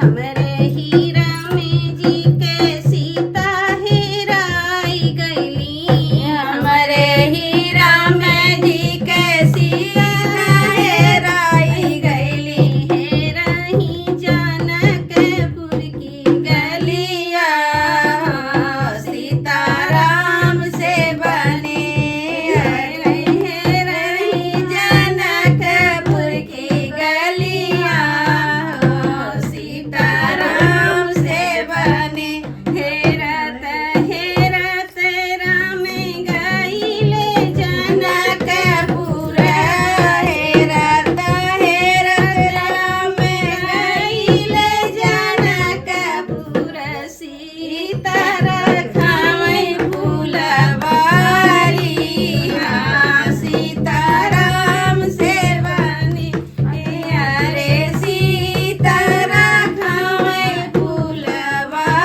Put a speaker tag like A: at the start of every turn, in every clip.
A: हमरे हीरा में जी के सीता हेराई गईली। हमरे हीरा में जी के सीता हेराई गईली। हेराही जानकपुर की गलिया, सीताराम से बने। हेराही जानकपुर की गलिया, सीताराम से बने। हेरत हेरत राम गईले जनकपुर। हेरत हेरत राम गईले जनकपुर। सीता रखावै फूलवारी, सीताराम से बने। अरे सीता रखावै फूलवारी,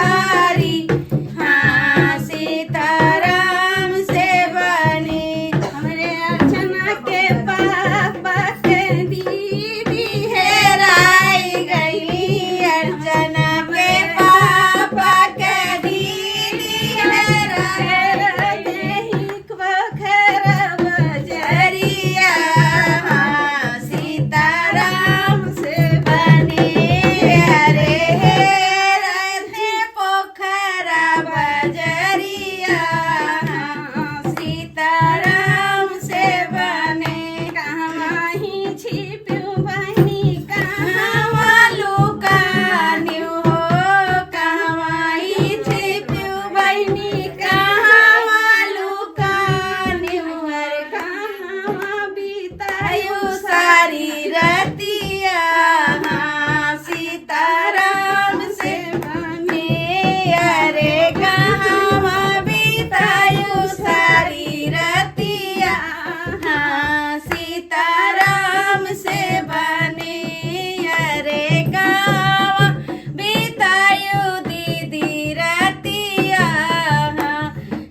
A: सीताराम से बने। हमरे अर्चना के पापा के दीदी हेराई गईली। अर्चना के पापा के दीदी हेराई गईली। पोखर बजरिया, सीताराम से बने। अरे हेरत पोखर बजरिया, सीताराम से बने। कहवा ही छिप्यू बहिनी कहवा लुकान्यू हो। कहवा ही छिप्यू बहिनी कहवा लुकान्यू। अरे कहवा बितायु सारी रतिया, सीताराम से बने। अरे कहवा बितायु सारी रतिया, सीताराम से बने। अरे कहवा बितायु दीदी रतिया,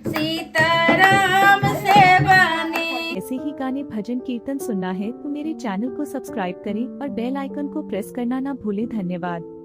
A: सीताराम से बने।
B: ऐसे ही गाने भजन कीर्तन सुनना है तो मेरे चैनल को सब्सक्राइब करें और बेल आइकन को प्रेस करना ना भूलें। धन्यवाद।